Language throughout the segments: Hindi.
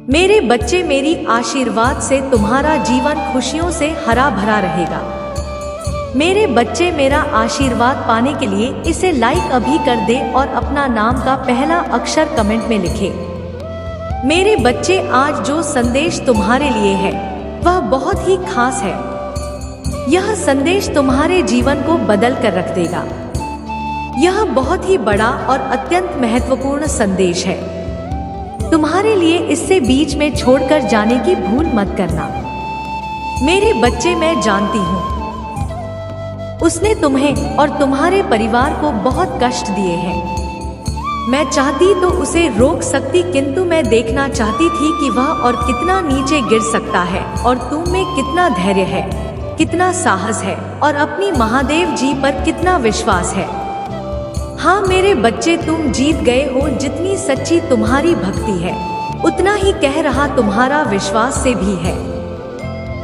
मेरे बच्चे, मेरी आशीर्वाद से तुम्हारा जीवन खुशियों से हरा भरा रहेगा। मेरे बच्चे, मेरा आशीर्वाद पाने के लिए इसे लाइक अभी कर दे और अपना नाम का पहला अक्षर कमेंट में लिखे। मेरे बच्चे, आज जो संदेश तुम्हारे लिए है वह बहुत ही खास है। यह संदेश तुम्हारे जीवन को बदल कर रख देगा। यह बहुत ही बड़ा और अत्यंत महत्वपूर्ण संदेश है। तुम्हारे लिए इससे बीच में छोड़कर जाने की भूल मत करना। मेरे बच्चे, मैं जानती हूँ उसने तुम्हें और तुम्हारे परिवार को बहुत कष्ट दिए हैं। मैं चाहती तो उसे रोक सकती, किंतु मैं देखना चाहती थी कि वह और कितना नीचे गिर सकता है और तुम में कितना धैर्य है, कितना साहस है और अपनी महादेव जी पर कितना विश्वास है। हाँ मेरे बच्चे, तुम जीत गए हो। जितनी सच्ची तुम्हारी भक्ति है उतना ही कह रहा तुम्हारा विश्वास से भी है।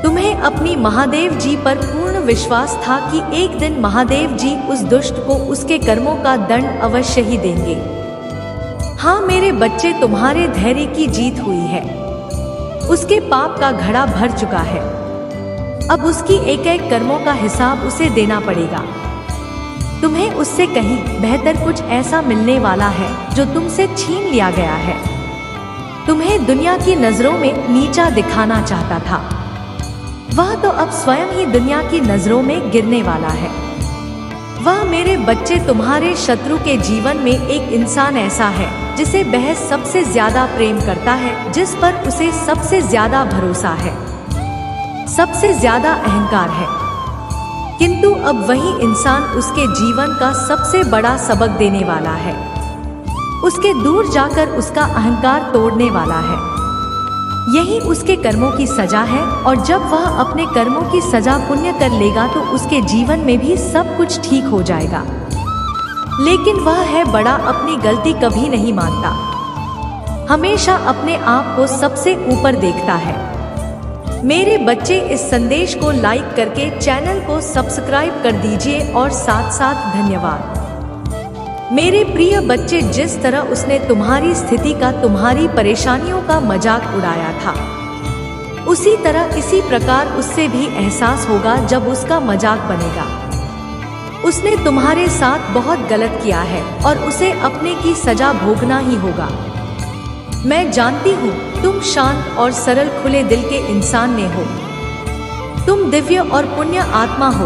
तुम्हें अपनी महादेव जी पर पूर्ण विश्वास था कि एक दिन महादेव जी उस दुष्ट को उसके कर्मों का दंड अवश्य ही देंगे। हाँ मेरे बच्चे, तुम्हारे धैर्य की जीत हुई है। उसके पाप का घड़ा भर चुका है। अब उसकी एक एक कर्मों का हिसाब उसे देना पड़ेगा। तुम्हें उससे कहीं बेहतर कुछ ऐसा मिलने वाला है जो तुमसे छीन लिया गया है। तुम्हें दुनिया की नजरों में नीचा दिखाना चाहता था, वह तो अब स्वयं ही दुनिया की नजरों में गिरने वाला है। वह मेरे बच्चे, तुम्हारे शत्रु के जीवन में एक इंसान ऐसा है जिसे वह सबसे ज्यादा प्रेम करता है, जिस पर उसे सबसे ज्यादा भरोसा है, सबसे ज्यादा अहंकार है। किंतु अब वही इंसान उसके जीवन का सबसे बड़ा सबक देने वाला है। उसके दूर जाकर उसका अहंकार तोड़ने वाला है। यही उसके कर्मों की सजा है और जब वह अपने कर्मों की सजा पुण्य कर लेगा तो उसके जीवन में भी सब कुछ ठीक हो जाएगा। लेकिन वह है बड़ा, अपनी गलती कभी नहीं मानता, हमेशा अपने आप को सबसे ऊपर देखता है। मेरे बच्चे, इस संदेश को लाइक करके चैनल को सब्सक्राइब कर दीजिए और साथ साथ धन्यवाद। मेरे प्रिय बच्चे, जिस तरह उसने तुम्हारी स्थिति का, तुम्हारी परेशानियों का मजाक उड़ाया था, उसी तरह इसी प्रकार उससे भी एहसास होगा जब उसका मजाक बनेगा। उसने तुम्हारे साथ बहुत गलत किया है और उसे अपने की सजा भोगना ही होगा। मैं जानती हूँ तुम शांत और सरल खुले दिल के इंसान में हो। तुम दिव्य और पुण्य आत्मा हो,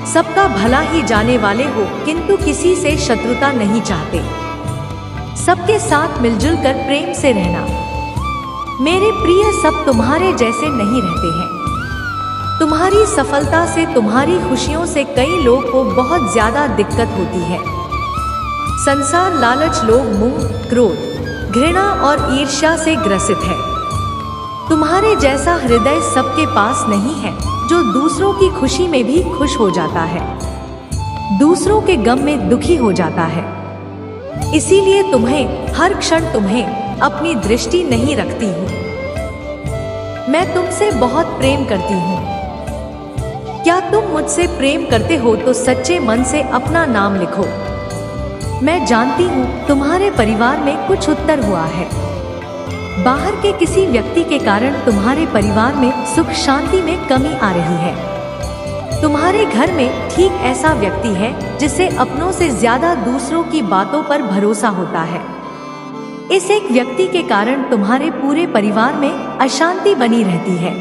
सबका भला ही जाने वाले हो, किंतु किसी से शत्रुता नहीं चाहते। सबके साथ मिलजुल कर प्रेम से रहना। मेरे प्रिय, सब तुम्हारे जैसे नहीं रहते हैं। तुम्हारी सफलता से, तुम्हारी खुशियों से कई लोग को बहुत ज्यादा दिक्कत होती है। संसार, लालच, लोभ, मोह, क्रोध, घृणा और ईर्ष्या से ग्रसित है। तुम्हारे जैसा हृदय सबके पास नहीं है जो दूसरों की खुशी में भी खुश हो जाता है, दूसरों के गम में दुखी हो जाता है। इसीलिए तुम्हें हर क्षण तुम्हें अपनी दृष्टि नहीं रखती हूँ। मैं तुमसे बहुत प्रेम करती हूँ। क्या तुम मुझसे प्रेम करते हो तो सच्चे मन से अपना नाम लिखो। मैं जानती हूँ तुम्हारे परिवार में कुछ उत्तर हुआ है। बाहर के किसी व्यक्ति के कारण तुम्हारे परिवार में सुख शांति में कमी आ रही है। तुम्हारे घर में ठीक ऐसा व्यक्ति है जिसे अपनों से ज्यादा दूसरों की बातों पर भरोसा होता है। इस एक व्यक्ति के कारण तुम्हारे पूरे परिवार में अशांति बनी रहती है।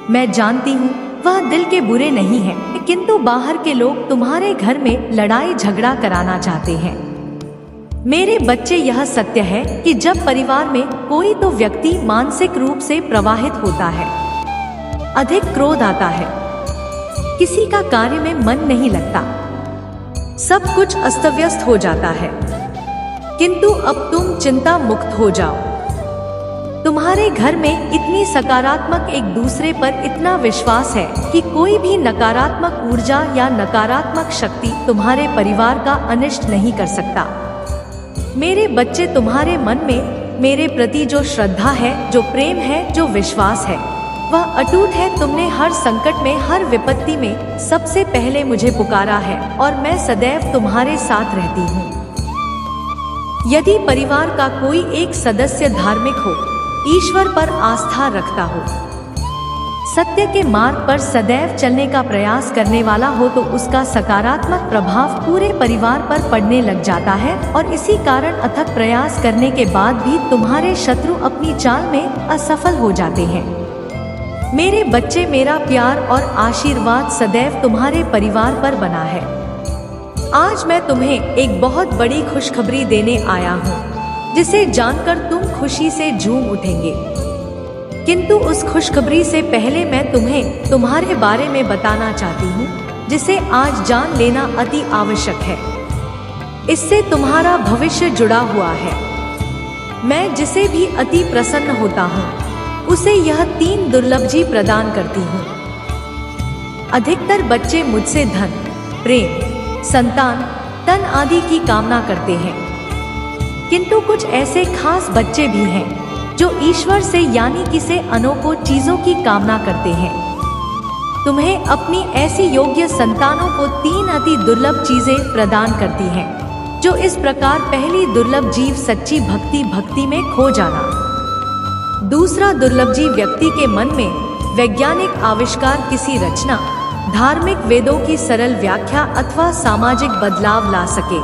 मैं जानती हूँ वह दिल के बुरे नहीं है, किंतु बाहर के लोग तुम्हारे घर में लड़ाई झगड़ा कराना चाहते हैं। मेरे बच्चे, यह सत्य है कि जब परिवार में कोई तो व्यक्ति मानसिक रूप से प्रवाहित होता है, अधिक क्रोध आता है, किसी का कार्य में मन नहीं लगता, सब कुछ अस्त व्यस्त हो जाता है। किंतु अब तुम चिंता मुक्त हो जाओ। तुम्हारे घर में इतनी सकारात्मक, एक दूसरे पर इतना विश्वास है कि कोई भी नकारात्मक ऊर्जा या नकारात्मक शक्ति तुम्हारे परिवार का अनिष्ट नहीं कर सकता। मेरे बच्चे, तुम्हारे मन में मेरे प्रति जो श्रद्धा है, जो प्रेम है, जो विश्वास है, वह अटूट है। तुमने हर संकट में, हर विपत्ति में सबसे पहले मुझे पुकारा है और मैं सदैव तुम्हारे साथ रहती हूँ। यदि परिवार का कोई एक सदस्य धार्मिक हो ईश्वर पर आस्था रखता हो, सत्य के मार्ग पर सदैव चलने का प्रयास करने वाला हो तो उसका सकारात्मक प्रभाव पूरे परिवार पर पड़ने लग जाता है और इसी कारण अथक प्रयास करने के बाद भी तुम्हारे शत्रु अपनी चाल में असफल हो जाते हैं। मेरे बच्चे, मेरा प्यार और आशीर्वाद सदैव तुम्हारे परिवार पर बना है। आज मैं तुम्हें एक बहुत बड़ी खुशखबरी देने आया हूँ, जिसे जानकर तुम खुशी से झूम उठेंगे। किंतु उस खुशखबरी से पहले मैं तुम्हें तुम्हारे बारे में बताना चाहती हूँ, जिसे आज जान लेना अति आवश्यक है। इससे तुम्हारा भविष्य जुड़ा हुआ है। मैं जिसे भी अति प्रसन्न होता हूँ, उसे यह 3 दुर्लभ चीज प्रदान करती हूँ। अधिकतर बच्चे मुझसे धन, प्रेम, संतान, धन आदि की कामना करते हैं, किंतु कुछ ऐसे खास बच्चे भी हैं जो ईश्वर से यानी कि से अनोखी चीजों की कामना करते हैं। तुम्हें अपनी ऐसी योग्य संतानों को 3 अति दुर्लभ चीजें प्रदान करती हैं, जो इस प्रकार। पहली दुर्लभ जीव सच्ची भक्ति में खो जाना। दूसरा दुर्लभ जीव व्यक्ति के मन में वैज्ञानिक आविष्कार, किसी रचना, धार्मिक वेदों की सरल व्याख्या अथवा सामाजिक बदलाव ला सके,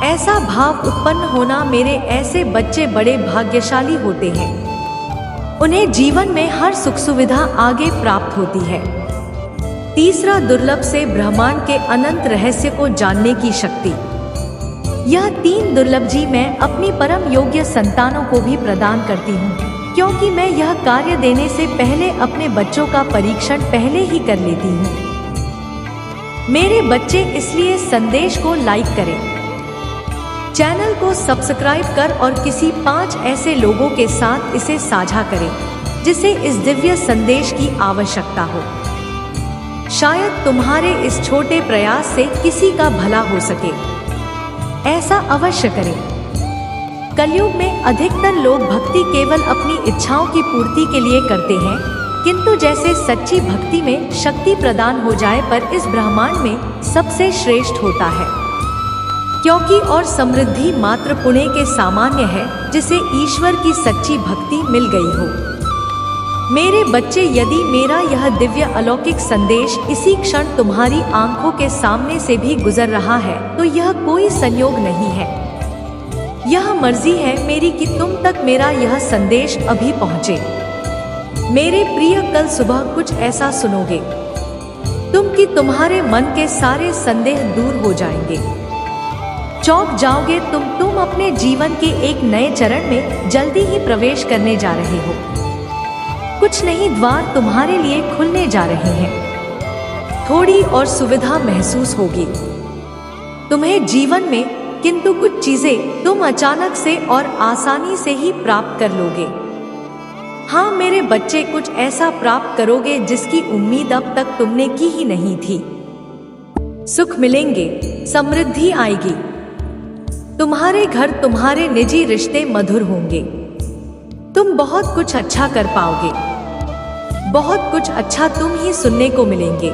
ऐसा भाव उत्पन्न होना। मेरे ऐसे बच्चे बड़े भाग्यशाली होते हैं। उन्हें जीवन में हर सुख सुविधा आगे प्राप्त होती है। तीसरा दुर्लभ से ब्रह्मांड के अनंत रहस्य को जानने की शक्ति। यह 3 दुर्लभ जी मैं अपनी परम योग्य संतानों को भी प्रदान करती हूँ, क्योंकि मैं यह कार्य देने से पहले अपने बच्चों का परीक्षण पहले ही कर लेती हूँ। मेरे बच्चे, इसलिए संदेश को लाइक करें, चैनल को सब्सक्राइब कर और किसी 5 ऐसे लोगों के साथ इसे साझा करें जिसे इस दिव्य संदेश की आवश्यकता हो। शायद तुम्हारे इस छोटे प्रयास से किसी का भला हो सके। ऐसा अवश्य करें। कलयुग में अधिकतर लोग भक्ति केवल अपनी इच्छाओं की पूर्ति के लिए करते हैं, किंतु जैसे सच्ची भक्ति में शक्ति प्रदान हो जाए पर इस ब्रह्मांड में सबसे श्रेष्ठ होता है, क्योंकि और समृद्धि मात्र पुण्य के सामान्य है, जिसे ईश्वर की सच्ची भक्ति मिल गई हो। मेरे बच्चे, यदि मेरा यह दिव्य अलौकिक संदेश इसी क्षण तुम्हारी आंखों के सामने से भी गुजर रहा है, तो यह कोई संयोग नहीं है। यह मर्जी है मेरी कि तुम तक मेरा यह संदेश अभी पहुँचे। मेरे प्रिय, कल सुबह कुछ ऐसा सुनोगे तुम कि तुम्हारे मन के सारे संदेह दूर हो जाएंगे। चौंक जाओगे तुम अपने जीवन के एक नए चरण में जल्दी ही प्रवेश करने जा रहे हो। कुछ नहीं, द्वार तुम्हारे लिए खुलने जा रहे हैं। थोड़ी और सुविधा महसूस होगी तुम्हें जीवन में, किंतु कुछ चीजें तुम अचानक से और आसानी से ही प्राप्त कर लोगे। हाँ मेरे बच्चे, कुछ ऐसा प्राप्त करोगे जिसकी उम्मीद अब तक तुमने की ही नहीं थी। सुख मिलेंगे, समृद्धि आएगी, तुम्हारे घर, तुम्हारे निजी रिश्ते मधुर होंगे। तुम बहुत कुछ अच्छा कर पाओगे, बहुत कुछ अच्छा तुम ही सुनने को मिलेंगे।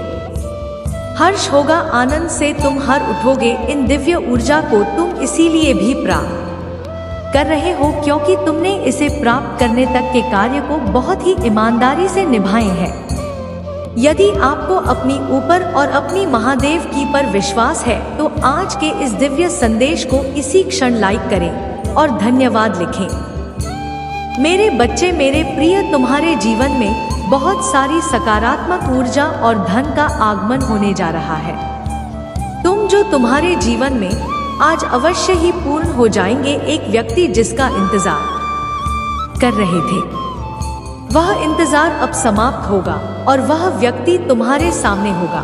हर्ष होगा, आनंद से तुम हर उठोगे। इन दिव्य ऊर्जा को तुम इसीलिए भी प्राप्त कर रहे हो क्योंकि तुमने इसे प्राप्त करने तक के कार्य को बहुत ही ईमानदारी से निभाए हैं। यदि आपको अपनी ऊपर और अपनी महादेव की पर विश्वास है तो आज के इस दिव्य संदेश को इसी क्षण लाइक करें और धन्यवाद लिखें। मेरे बच्चे, मेरे प्रिय, तुम्हारे जीवन में बहुत सारी सकारात्मक ऊर्जा और धन का आगमन होने जा रहा है। तुम जो तुम्हारे जीवन में आज अवश्य ही पूर्ण हो जाएंगे। एक व्यक्ति जिसका इंतजार कर रहे थे, वह इंतजार अब समाप्त होगा और वह व्यक्ति तुम्हारे सामने होगा।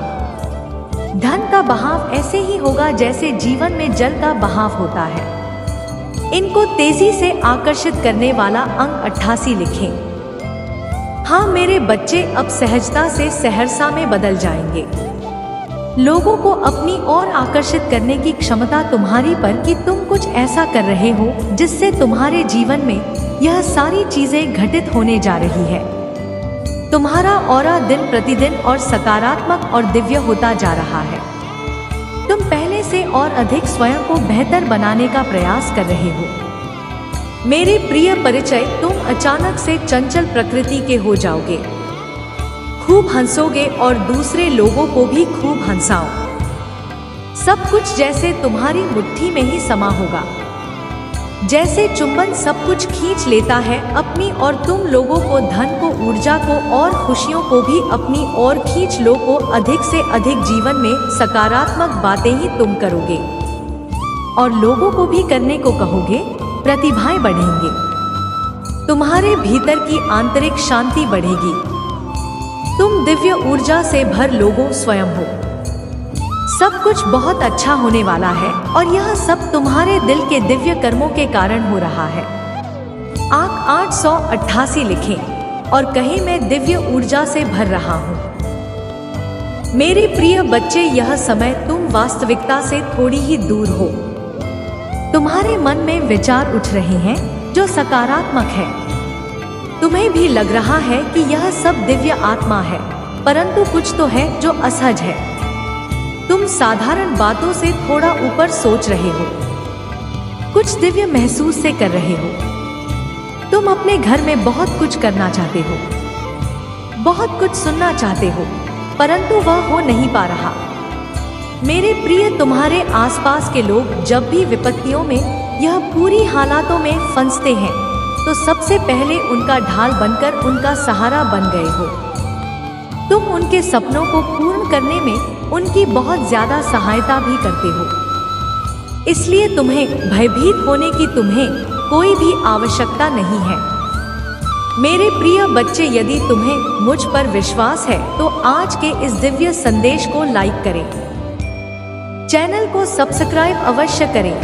धन का बहाव ऐसे ही होगा जैसे जीवन में जल का बहाव होता है। इनको तेजी से आकर्षित करने वाला अंक 88 लिखें। हाँ मेरे बच्चे, अब सहजता से सहरसा में बदल जाएंगे। लोगों को अपनी ओर आकर्षित करने की क्षमता तुम्हारी पर कि तुम कुछ ऐसा कर रहे हो जिससे तुम्हारे जीवन में यह सारी चीजें घटित होने जा रही है। तुम्हारा ऑरा दिन प्रतिदिन और सकारात्मक और दिव्य होता जा रहा है। तुम पहले से और अधिक स्वयं को बेहतर बनाने का प्रयास कर रहे हो। मेरे प्रिय परिचय, तुम अचानक से चंचल प्रकृति के हो जाओगे। खूब हंसोगे और दूसरे लोगों को भी खूब हंसाओ। सब कुछ जैसे तुम्हारी मुट्ठी में ही समा होगा। जैसे चुंबन सब कुछ खींच लेता है अपनी, और तुम लोगों को, धन को, ऊर्जा को और खुशियों को भी अपनी ओर खींच लो को अधिक से अधिक जीवन में सकारात्मक बातें ही तुम करोगे और लोगों को भी करने को कहोगे। प्रतिभाएं बढ़ेंगे, तुम्हारे भीतर की आंतरिक शांति बढ़ेगी। तुम दिव्य ऊर्जा से भर लोगो स्वयं हो। सब कुछ बहुत अच्छा होने वाला है और यह सब तुम्हारे दिल के दिव्य कर्मों के कारण हो रहा है। आंक 888 लिखें और कहें, मैं दिव्य ऊर्जा से भर रहा हूँ। मेरे प्रिय बच्चे, यह समय तुम वास्तविकता से थोड़ी ही दूर हो। तुम्हारे मन में विचार उठ रहे हैं जो सकारात्मक है। तुम्हें भी लग रहा है कि यह सब दिव्य आत्मा है, परंतु कुछ तो है जो असहज है। तुम साधारण बातों से थोड़ा ऊपर सोच रहे हो, कुछ दिव्य महसूस से कर रहे हो। तुम अपने घर में बहुत कुछ करना चाहते हो, बहुत कुछ सुनना चाहते हो, परंतु वह हो नहीं पा रहा। मेरे प्रिय, तुम्हारे आसपास के लोग जब भी विपत्तियों में, यह पूरी हालातों में फंसते हैं, तो सबसे पहले उनका ढाल बनकर उनका सहारा बन गए हो। तुम उनके सपनों को पूर्ण करने में उनकी बहुत ज्यादा सहायता भी करते हो। इसलिए तुम्हें भयभीत होने की तुम्हें कोई भी आवश्यकता नहीं है। मेरे प्रिय बच्चे, यदि तुम्हें मुझ पर विश्वास है तो आज के इस दिव्य संदेश को लाइक करें, चैनल को सब्सक्राइब अवश्य करें,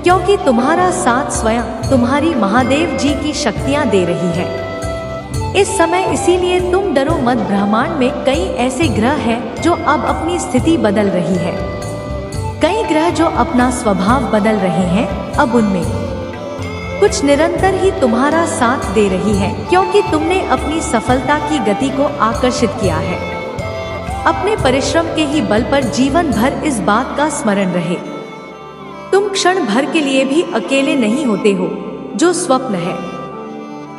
क्योंकि तुम्हारा साथ स्वयं तुम्हारी महादेव जी की शक्तियां दे रही है इस समय। इसीलिए तुम डरो मत। ब्रह्मांड में कई ऐसे ग्रह हैं जो अब अपनी स्थिति बदल रही है। कई ग्रह जो अपना स्वभाव बदल रहे हैं। अब उनमें कुछ निरंतर ही तुम्हारा साथ दे रही है, क्योंकि तुमने अपनी सफलता की गति को आकर्षित किया है। अपने परिश्रम के ही बल पर जीवन भर इस बात का स्मरण रहे। तुम क्षण भर के लिए भी अकेले नहीं होते हो। जो स्वप्न है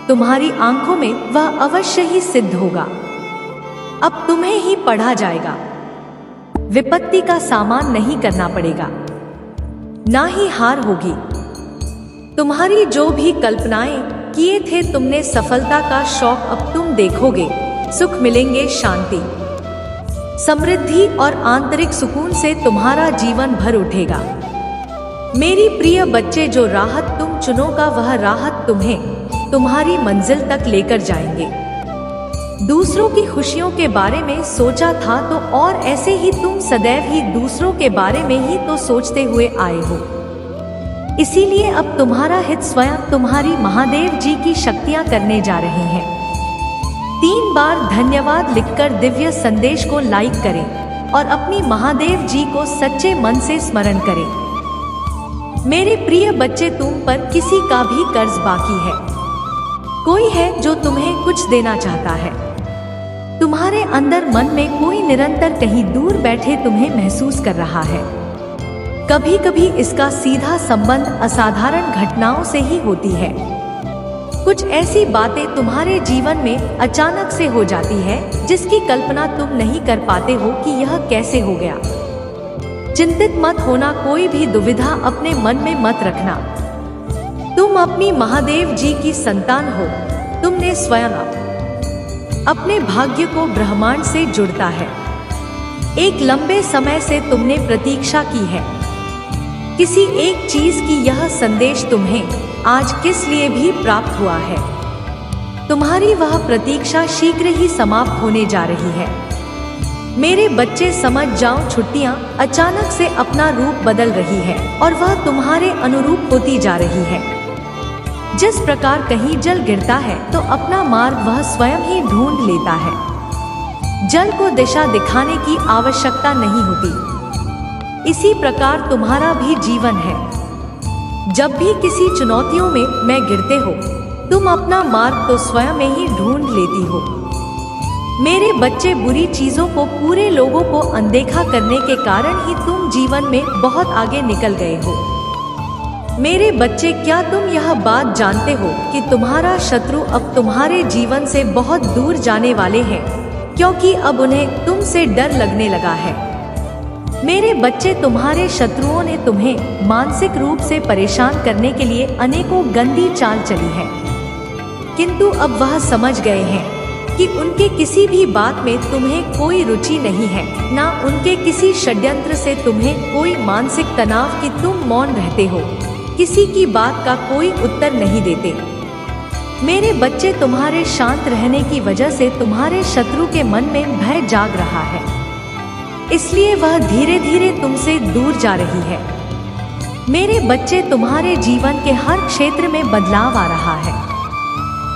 तुम्हारी आंखों में, वह अवश्य ही सिद्ध होगा। अब तुम्हें ही पढ़ा जाएगा। विपत्ति का सामना नहीं करना पड़ेगा, ना ही हार होगी। तुम्हारी जो भी कल्पनाएं किए थे तुमने, सफलता का शौक अब तुम देखोगे। सुख मिलेंगे, शांति, समृद्धि और आंतरिक सुकून से तुम्हारा जीवन भर उठेगा। मेरी प्रिय बच्चे, जो राहत तुम चुनोगा वह राहत तुम्हें तुम्हारी मंजिल तक लेकर जाएंगे। दूसरों की खुशियों के बारे में सोचा था तो और ऐसे ही तुम सदैव ही दूसरों के बारे में ही तो सोचते हुए आए हो। इसीलिए अब तुम्हारा हित स्वयं तुम्हारी महादेव जी की शक्तियां करने जा रहे हैं। 3 बार धन्यवाद लिखकर दिव्य संदेश को लाइक करें और अपनी महादेव जी को सच्चे मन से स्मरण करें। मेरे प्रिय बच्चे, तुम पर किसी का भी कर्ज बाकी है। कोई है जो तुम्हें कुछ देना चाहता है। तुम्हारे अंदर मन में कोई निरंतर कहीं दूर बैठे तुम्हें महसूस कर रहा है। कभी कभी इसका सीधा संबंध असाधारण घटनाओं से ही होती है। कुछ ऐसी बातें तुम्हारे जीवन में अचानक से हो जाती है जिसकी कल्पना तुम नहीं कर पाते हो कि यह कैसे हो गया। चिंतित मत होना, कोई भी दुविधा अपने मन में मत रखना। तुम अपनी महादेव जी की संतान हो। तुमने स्वयं अपने भाग्य को ब्रह्मांड से जुड़ता है। एक लंबे समय से तुमने प्रतीक्षा की है किसी एक चीज की। यह संदेश तुम्हें आज किस लिए भी प्राप्त हुआ है। तुम्हारी वह प्रतीक्षा शीघ्र ही समाप्त होने जा रही है। मेरे बच्चे, समझ जाओ, छुट्टियां अचानक से अपना रूप बदल रही है और वह तुम्हारे अनुरूप होती जा रही है। जिस प्रकार कहीं जल गिरता है तो अपना मार्ग वह स्वयं ही ढूंढ लेता है। जल को दिशा दिखाने की आवश्यकता नहीं होती। इसी प्रकार तुम्हारा भी जीवन है। जब भी किसी चुनौतियों में गिरते हो, तुम अपना मार्ग तो स्वयं में ही ढूंढ लेती हो। मेरे बच्चे, बुरी चीजों को, पूरे लोगों को अनदेखा करने के कारण ही तुम जीवन में बहुत आगे निकल गए हो। मेरे बच्चे, क्या तुम यह बात जानते हो कि तुम्हारा शत्रु अब तुम्हारे जीवन से बहुत दूर जाने वाले हैं, क्योंकि अब उन्हें तुमसे डर लगने लगा है। मेरे बच्चे, तुम्हारे शत्रुओं ने तुम्हें मानसिक रूप से परेशान करने के लिए अनेकों गंदी चाल चली है, किंतु अब वह समझ गए हैं कि उनके किसी भी बात में तुम्हें कोई रुचि नहीं है, ना उनके किसी षड्यंत्र से तुम्हें कोई मानसिक तनाव कि तुम मौन रहते हो, किसी की बात का कोई उत्तर नहीं देते। मेरे बच्चे, तुम्हारे शांत रहने की वजह से तुम्हारे शत्रु के मन में भय जाग रहा है, इसलिए वह धीरे धीरे तुमसे दूर जा रही है। मेरे बच्चे, तुम्हारे जीवन के हर क्षेत्र में बदलाव आ रहा है।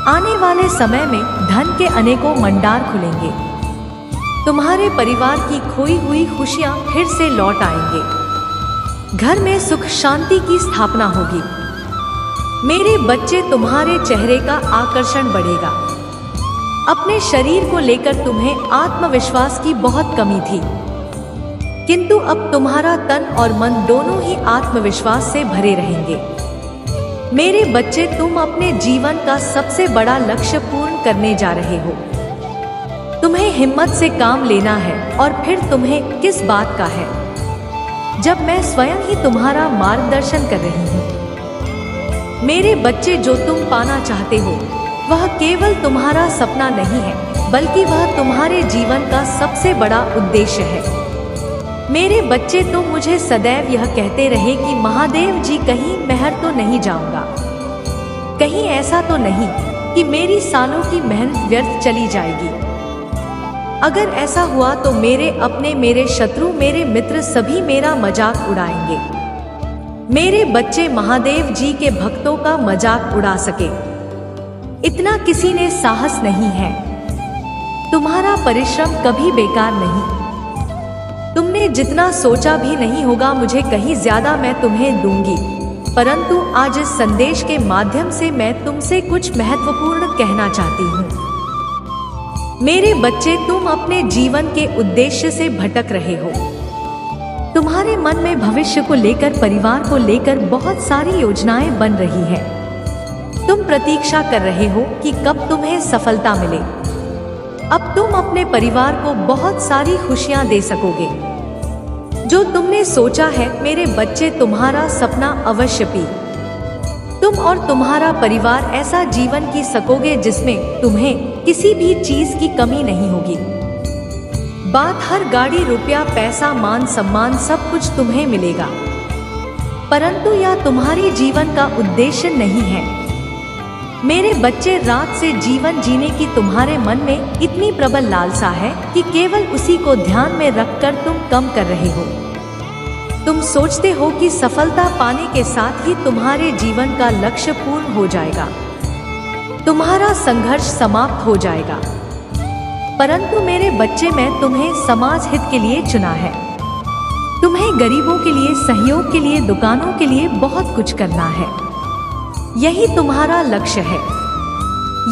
आने वाले समय में धन के अनेकों भंडार खुलेंगे। तुम्हारे परिवार की खोई हुई खुशियां फिर से लौट आएंगे। घर में सुख शांति की स्थापना होगी। मेरे बच्चे, तुम्हारे चेहरे का आकर्षण बढ़ेगा। अपने शरीर को लेकर तुम्हें आत्मविश्वास की बहुत कमी थी, किंतु अब तुम्हारा तन और मन दोनों ही आत्मविश्वास से भरे रहेंगे। मेरे बच्चे, तुम अपने जीवन का सबसे बड़ा लक्ष्य पूर्ण करने जा रहे हो। तुम्हें हिम्मत से काम लेना है, और फिर तुम्हें किस बात का है जब मैं स्वयं ही तुम्हारा मार्गदर्शन कर रही हूँ। मेरे बच्चे, जो तुम पाना चाहते हो वह केवल तुम्हारा सपना नहीं है, बल्कि वह तुम्हारे जीवन का सबसे बड़ा उद्देश्य है। मेरे बच्चे, तुम मुझे सदैव यह कहते रहे कि महादेव जी, कहीं महर तो नहीं जाऊंगा, कहीं ऐसा तो नहीं कि मेरी सालों की मेहनत व्यर्थ चली जाएगी। अगर ऐसा हुआ तो मेरे अपने, मेरे शत्रु, मेरे मित्र सभी मेरा मजाक उड़ाएंगे। मेरे बच्चे, महादेव जी के भक्तों का मजाक उड़ा सके इतना किसी ने साहस नहीं है। तुम्हारा परिश्रम कभी बेकार नहीं। तुमने जितना सोचा भी नहीं होगा, मुझे कहीं ज्यादा मैं तुम्हें दूंगी, परंतु आज इस संदेश के माध्यम से मैं तुमसे कुछ महत्वपूर्ण कहना चाहती हूँ। मेरे बच्चे, तुम अपने जीवन के उद्देश्य से भटक रहे हो। तुम्हारे मन में भविष्य को लेकर, परिवार को लेकर बहुत सारी योजनाएं बन रही हैं। तुम प्रतीक्षा कर रहे हो कि कब तुम्हें सफलता मिले। अब तुम अपने परिवार को बहुत सारी खुशियां दे सकोगे। जो तुमने सोचा है मेरे बच्चे, तुम्हारा सपना अवश्य तुम और तुम्हारा परिवार ऐसा जीवन जी सकोगे जिसमें तुम्हें किसी भी चीज की कमी नहीं होगी। बात हर गाड़ी, रुपया, पैसा, मान सम्मान सब कुछ तुम्हें मिलेगा, परंतु यह तुम्हारी जीवन का उद्देश्य नहीं है। मेरे बच्चे, रात से जीवन जीने की तुम्हारे मन में इतनी प्रबल लालसा है कि केवल उसी को ध्यान में रखकर तुम कम कर रहे हो। तुम सोचते हो कि सफलता पाने के साथ ही तुम्हारे जीवन का लक्ष्य पूर्ण हो जाएगा, तुम्हारा संघर्ष समाप्त हो जाएगा, परंतु मेरे बच्चे, मैं तुम्हें समाज हित के लिए चुना है। तुम्हें गरीबों के लिए, सहयोग के लिए, दुकानों के लिए बहुत कुछ करना है। यही तुम्हारा लक्ष्य है,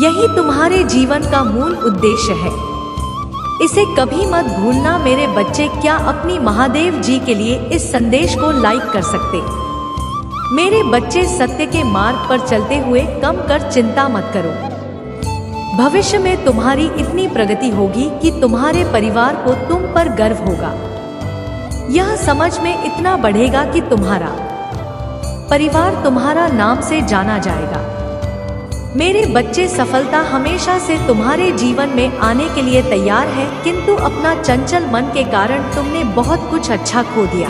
यही तुम्हारे जीवन का मूल उद्देश्य है। इसे कभी मत भूलना मेरे बच्चे। क्या अपनी महादेव जी के लिए इस संदेश को लाइक कर सकते? मेरे बच्चे, सत्य के मार्ग पर चलते हुए कम कर चिंता मत करो। भविष्य में तुम्हारी इतनी प्रगति होगी कि तुम्हारे परिवार को तुम पर गर्व होगा। यह समझ में इतना बढ़ेगा कि तुम्हारा परिवार तुम्हारा नाम से जाना जाएगा। मेरे बच्चे, सफलता हमेशा से तुम्हारे जीवन में आने के लिए तैयार है, किंतु अपना चंचल मन के कारण तुमने बहुत कुछ अच्छा खो दिया।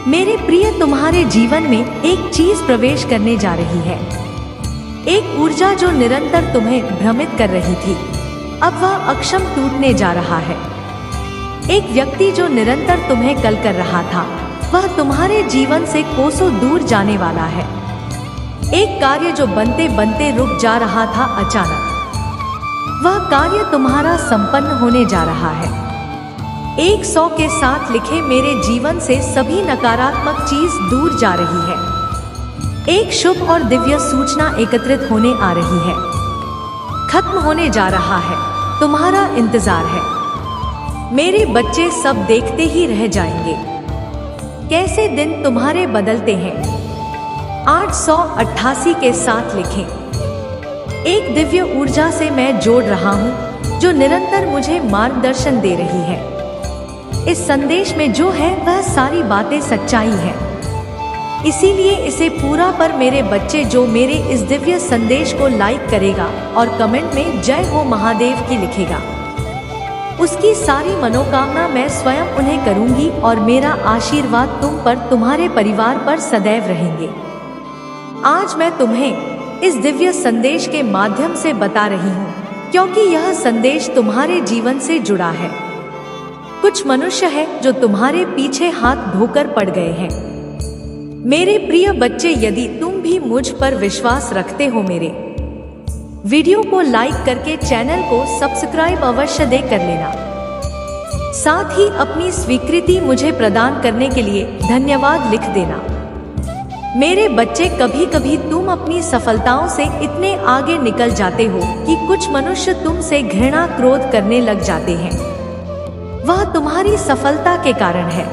मेरे प्रिय, तुम्हारे जीवन में एक चीज प्रवेश करने जा रही है, एक ऊर्जा जो निरंतर तुम्हें भ्रमित कर रही थी, अब वह अक्षम टूटने जा रहा है। एक व्यक्ति जो निरंतर तुम्हें कल कर रहा था, वह तुम्हारे जीवन से कोसों दूर जाने वाला है। एक कार्य जो बनते बनते रुक जा रहा था, अचानक वह कार्य तुम्हारा संपन्न होने जा रहा है। 100 के साथ लिखे मेरे जीवन से सभी नकारात्मक चीज दूर जा रही है। एक शुभ और दिव्य सूचना एकत्रित होने आ रही है, खत्म होने जा रहा है, तुम्हारा इंतजार है। मेरे बच्चे, सब देखते ही रह जाएंगे कैसे दिन तुम्हारे बदलते हैं। 888 के साथ लिखें। एक दिव्य ऊर्जा से मैं जोड़ रहा हूँ जो निरंतर मुझे मार्गदर्शन दे रही है। इस संदेश में जो है वह सारी बातें सच्चाई है, इसीलिए इसे पूरा पर मेरे बच्चे जो मेरे इस दिव्य संदेश को लाइक करेगा और कमेंट में जय हो महादेव की लिखेगा, उसकी सारी मनोकामना मैं स्वयं उन्हें करूंगी और मेरा आशीर्वाद तुम पर, तुम्हारे परिवार पर सदैव रहेंगे। आज मैं तुम्हें इस दिव्य संदेश के माध्यम से बता रही हूँ क्योंकि यह संदेश तुम्हारे जीवन से जुड़ा है। कुछ मनुष्य है जो तुम्हारे पीछे हाथ धोकर पड़ गए हैं। मेरे प्रिय बच्चे, यदि तुम भी मुझ पर विश्वास रखते हो, मेरे वीडियो को लाइक करके चैनल को सब्सक्राइब अवश्य दे कर लेना। साथ ही अपनी स्वीकृति मुझे प्रदान करने के लिए धन्यवाद लिख देना। मेरे बच्चे, कभी कभी तुम अपनी सफलताओं से इतने आगे निकल जाते हो कि कुछ मनुष्य तुमसे घृणा क्रोध करने लग जाते हैं। वह तुम्हारी सफलता के कारण है,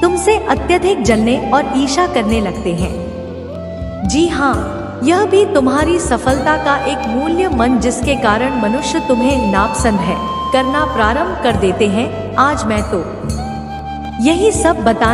तुमसे अत्यधिक जलने और ईर्ष्या करने लगते हैं। जी हाँ, यह भी तुम्हारी सफलता का एक मूल्य मन जिसके कारण मनुष्य तुम्हें नापसंद है करना प्रारंभ कर देते हैं। आज मैं तो यही सब बता